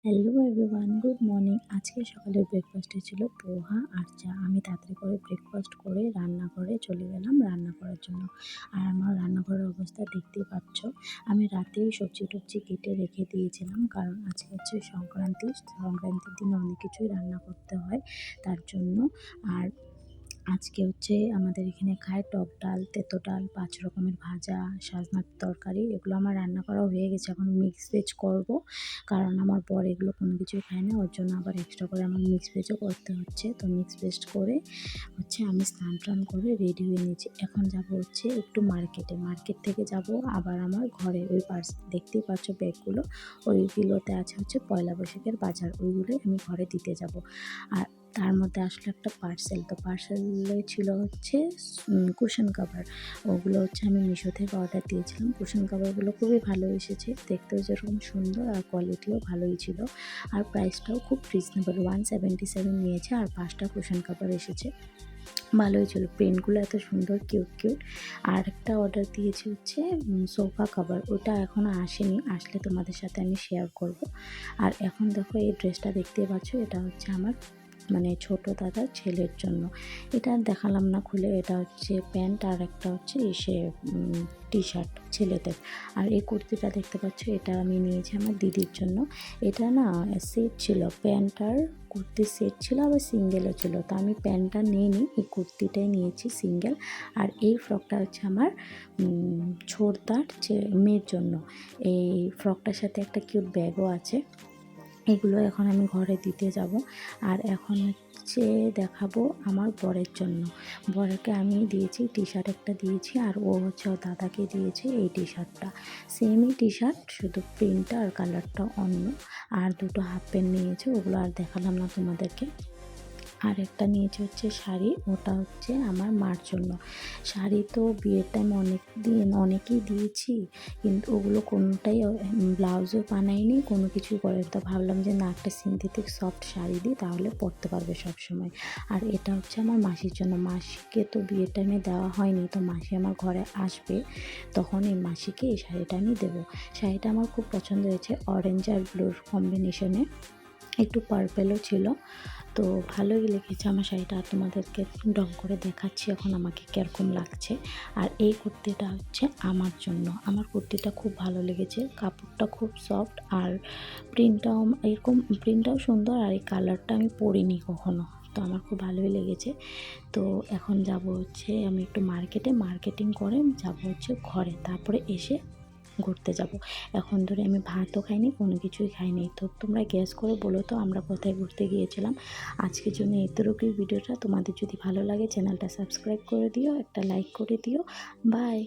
Hello everyone, good morning. আজকে সকালের ব্রেকফাস্টে ছিল পোহা আর চা। আমি তাড়াতাড়ি করে ব্রেকফাস্ট করে রান্নাঘরে চলে গেলাম রান্না করার জন্য। আর আমার রান্নাঘরের অবস্থা দেখতেই পাচ্ছ। আমি রাতেই সবজি-টবজি কেটে রেখে দিয়েছিলাম, কারণ আজকে হচ্ছে সংক্রান্তি। সংক্রান্তির দিনে অনেক কিছুই রান্না করতে হয় তার জন্য। আর আজকে হচ্ছে আমাদের এখানে খায় টক ডাল, তেঁতো ডাল, ৫ রকমের ভাজা, সাজনার তরকারি। এগুলো আমার রান্না করা হয়ে গেছে। এখন মিক্স ভেজ করব, কারণ আমার বর এগুলো কোনো কিছুই খায় না। ওর জন্য আবার এক্সট্রা করে আমার মিক্স ভেজও করতে হচ্ছে। তো মিক্স ভেজ করে হচ্ছে আমি স্নান-টান করে রেডি হয়ে নিয়েছি। এখন যাব হচ্ছে একটু মার্কেটে। মার্কেট থেকে যাব আবার আমার ঘরে। ওই দেখতেই পাচ্ছ ব্যাগগুলো, ওইগুলোতে আছে হচ্ছে পয়লা বৈশাখের বাজার। ওইগুলোই আমি ঘরে দিতে যাব। আর তার মধ্যে আসলো একটা পার্সেল। তো পার্সেলে ছিল হচ্ছে কুশন কভার। ওগুলো হচ্ছে আমি মিশো থেকে অর্ডার দিয়েছিলাম। কুশন কভারগুলো খুবই ভালো এসেছে, দেখতেও যেরকম সুন্দর আর কোয়ালিটিও ভালোই ছিল। আর প্রাইসটাও খুব রিজনেবল, 177 নিয়েছে। আর 5টা কুশন কভার এসেছে, ভালোই ছিল। প্রিন্টগুলো এত সুন্দর, কিউট কিউট। আর একটা অর্ডার দিয়েছি হচ্ছে সোফা কভার। ওটা এখনও আসেনি, আসলে তোমাদের সাথে আমি শেয়ার করব। আর এখন দেখো এই ড্রেসটা দেখতেই পাচ্ছ, এটা হচ্ছে আমার ছোট দাদার ছেলের জন্য। এটা আর দেখালাম না খুলে। এটা হচ্ছে প্যান্ট আর একটা হচ্ছে টি শার্ট ছেলেদের। আর এই কুর্তিটা দেখতে পাচ্ছ, এটা আমি নিয়েছি আমার দিদির জন্য। এটা না সেট ছিল, প্যান্ট আর কুর্তির সেট ছিল, আবার সিঙ্গেলও ছিল। তো আমি প্যান্টটা নিইনি, এই কুর্তিটাই নিয়েছি সিঙ্গেল। আর এই ফ্রকটা হচ্ছে আমার ছোটদার মেয়ের জন্য। এই ফ্রকটার সাথে একটা কিউট ব্যাগও আছে। এগুলো এখন আমি ঘরে দিতে যাব। আর এখন হচ্ছে দেখাবো আমার বরের জন্য। বরকে আমি দিয়েছি টি শার্ট একটা দিয়েছি, আর ও হচ্ছে ওর দাদাকে দিয়েছে এই টি শার্টটা। সেমই টি শার্ট, শুধু প্রিন্টটা আর কালারটা অন্য। আর দুটো হাফ প্যান্ট নিয়েছে, ওগুলো আর দেখালাম না তোমাদেরকে। আর একটা নিয়েছে হচ্ছে শাড়ি, ওটা হচ্ছে আমার মার জন্য। শাড়ি তো বিয়ের টাইম অনেকেই দিয়েছি, কিন্তু ওগুলো কোনোটাই ব্লাউজও বানাইনি, কোনো কিছুই করে। তো ভাবলাম যে না, একটা সিনথেটিক সফট শাড়ি দিই, তাহলে পরতে পারবে সবসময়। আর এটা হচ্ছে আমার মাসির জন্য। মাসিকে তো বিয়ের টাইমে দেওয়া হয়নি, তো মাসি আমার ঘরে আসবে, তখন এই মাসিকে এই শাড়িটা আমি দেবো। শাড়িটা আমার খুব পছন্দ হয়েছে, অরেঞ্জ আর ব্লুর কম্বিনেশনে, একটু পার্পেলও ছিল। তো ভালোই লেগেছে আমার শাড়িটা। আর তোমাদেরকে রং করে দেখাচ্ছি এখন আমাকে কীরকম লাগছে। আর এই কুর্তিটা হচ্ছে আমার জন্য। আমার কুর্তিটা খুব ভালো লেগেছে, কাপড়টা খুব সফট, আর প্রিন্টটাও সুন্দর। আর এই কালারটা আমি পরিনি কখনো, তো আমার খুব ভালোই লেগেছে। তো এখন যাব হচ্ছে আমি একটু মার্কেটিং করে যাব হচ্ছে ঘরে, তারপরে এসে ঘুরতে যাব। এখন ধরে আমি ভাতও খাইনি, কোনো কিছুই খাইনি। তো তোমরা গ্যাস করে বলো তো আমরা কোথায় ঘুরতে গিয়েছিলাম। আজকের জন্য এতটুকুই ভিডিওটা। তোমাদের যদি ভালো লাগে চ্যানেলটা সাবস্ক্রাইব করে দিও, একটা লাইক করে দিও। বাই।